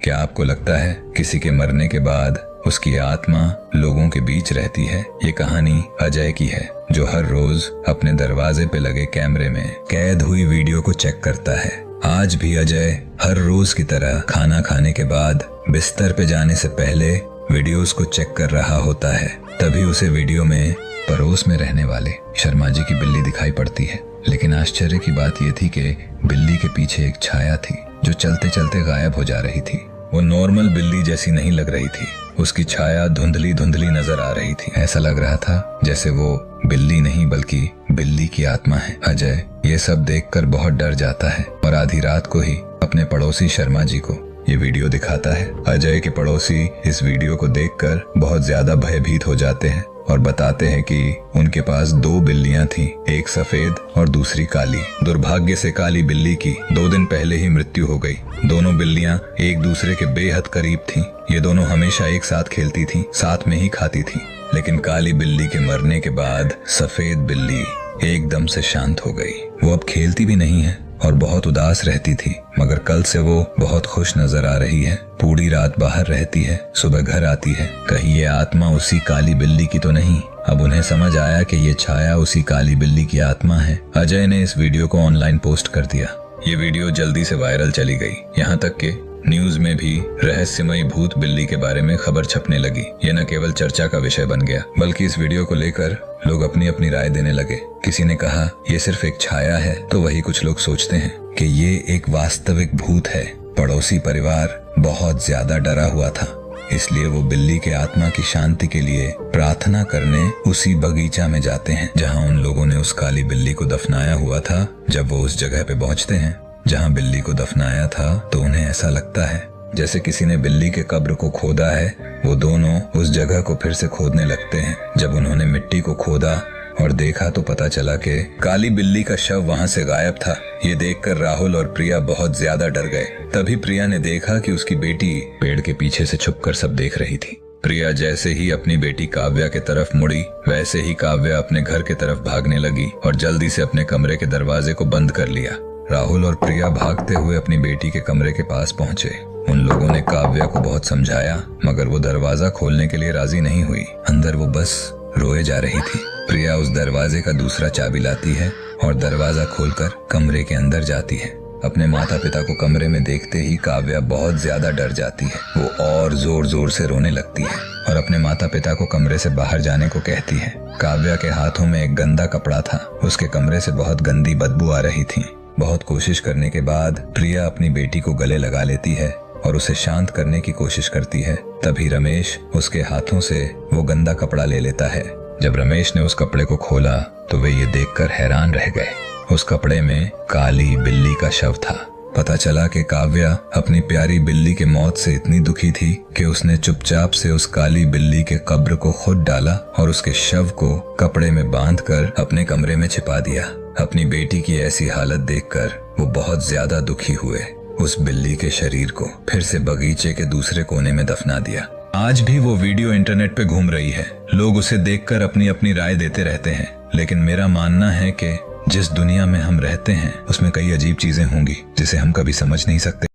क्या आपको लगता है किसी के मरने के बाद उसकी आत्मा लोगों के बीच रहती है? ये कहानी अजय की है, जो हर रोज अपने दरवाजे पे लगे कैमरे में कैद हुई वीडियो को चेक करता है। आज भी अजय हर रोज की तरह खाना खाने के बाद बिस्तर पे जाने से पहले वीडियोस को चेक कर रहा होता है। तभी उसे वीडियो में पड़ोस में रहने वाले शर्मा जी की बिल्ली दिखाई पड़ती है। लेकिन आश्चर्य की बात यह थी कि बिल्ली के पीछे एक छाया थी जो चलते चलते गायब हो जा रही थी। वो नॉर्मल बिल्ली जैसी नहीं लग रही थी, उसकी छाया धुंधली धुंधली नजर आ रही थी। ऐसा लग रहा था जैसे वो बिल्ली नहीं बल्कि बिल्ली की आत्मा है। अजय ये सब देखकर बहुत डर जाता है और आधी रात को ही अपने पड़ोसी शर्मा जी को ये वीडियो दिखाता है। अजय के पड़ोसी इस वीडियो को देखकर बहुत ज्यादा भयभीत हो जाते हैं और बताते हैं कि उनके पास दो बिल्लियां थीं, एक सफेद और दूसरी काली। दुर्भाग्य से काली बिल्ली की 2 दिन पहले ही मृत्यु हो गई। दोनों बिल्लियां एक दूसरे के बेहद करीब थीं। ये दोनों हमेशा एक साथ खेलती थीं, साथ में ही खाती थीं। लेकिन काली बिल्ली के मरने के बाद सफेद बिल्ली एकदम से शांत हो गई। वो अब खेलती भी नहीं है और बहुत उदास रहती थी, मगर कल से वो बहुत खुश नजर आ रही है। पूरी रात बाहर रहती है, सुबह घर आती है। कहीं ये आत्मा उसी काली बिल्ली की तो नहीं? अब उन्हें समझ आया कि ये छाया उसी काली बिल्ली की आत्मा है। अजय ने इस वीडियो को ऑनलाइन पोस्ट कर दिया। ये वीडियो जल्दी से वायरल चली गई, यहाँ तक कि न्यूज में भी रहस्यमयी भूत बिल्ली के बारे में खबर छपने लगी। ये न केवल चर्चा का विषय बन गया, बल्कि इस वीडियो को लेकर लोग अपनी अपनी राय देने लगे। किसी ने कहा ये सिर्फ एक छाया है, तो वही कुछ लोग सोचते हैं कि ये एक वास्तविक भूत है। पड़ोसी परिवार बहुत ज्यादा डरा हुआ था, इसलिए वो बिल्ली के आत्मा की शांति के लिए प्रार्थना करने उसी बगीचा में जाते हैं जहाँ उन लोगों ने उस काली बिल्ली को दफनाया हुआ था। जब वो उस जगह पे पहुँचते हैं जहाँ बिल्ली को दफनाया था, तो उन्हें ऐसा लगता है जैसे किसी ने बिल्ली के कब्र को खोदा है। वो दोनों उस जगह को फिर से खोदने लगते हैं। जब उन्होंने मिट्टी को खोदा और देखा तो पता चला कि काली बिल्ली का शव वहाँ से गायब था। ये देखकर राहुल और प्रिया बहुत ज्यादा डर गए। तभी प्रिया ने देखा कि उसकी बेटी पेड़ के पीछे से छुपकर सब देख रही थी। प्रिया जैसे ही अपनी बेटी काव्या के तरफ मुड़ी, वैसे ही काव्या अपने घर के तरफ भागने लगी और जल्दी से अपने कमरे के दरवाजे को बंद कर लिया। राहुल और प्रिया भागते हुए अपनी बेटी के कमरे के पास पहुंचे। उन लोगों ने काव्या को बहुत समझाया, मगर वो दरवाजा खोलने के लिए राजी नहीं हुई। अंदर वो बस रोए जा रही थी। प्रिया उस दरवाजे का दूसरा चाबी लाती है और दरवाजा खोलकर कमरे के अंदर जाती है। अपने माता पिता को कमरे में देखते ही काव्या बहुत ज्यादा डर जाती है। वो और जोर जोर से रोने लगती है और अपने माता पिता को कमरे से बाहर जाने को कहती है। काव्या के हाथों में एक गंदा कपड़ा था। उसके कमरे से बहुत गंदी बदबू आ रही थी। बहुत कोशिश करने के बाद प्रिया अपनी बेटी को गले लगा लेती है और उसे शांत करने की कोशिश करती है। तभी रमेश उसके हाथों से वो गंदा कपड़ा ले लेता है। जब रमेश ने उस कपड़े को खोला तो वे ये देखकर हैरान रह गए। उस कपड़े में काली बिल्ली का शव था। पता चला कि काव्या अपनी प्यारी बिल्ली के मौत से इतनी दुखी थी कि उसने चुपचाप से उस काली बिल्ली के कब्र को खुद डाला और उसके शव को कपड़े में बांधकर अपने कमरे में छिपा दिया। अपनी बेटी की ऐसी हालत देखकर वो बहुत ज्यादा दुखी हुए। उस बिल्ली के शरीर को फिर से बगीचे के दूसरे कोने में दफना दिया। आज भी वो वीडियो इंटरनेट पे घूम रही है। लोग उसे देखकर अपनी अपनी राय देते रहते हैं, लेकिन मेरा मानना है कि जिस दुनिया में हम रहते हैं उसमें कई अजीब चीजें होंगी जिसे हम कभी समझ नहीं सकते।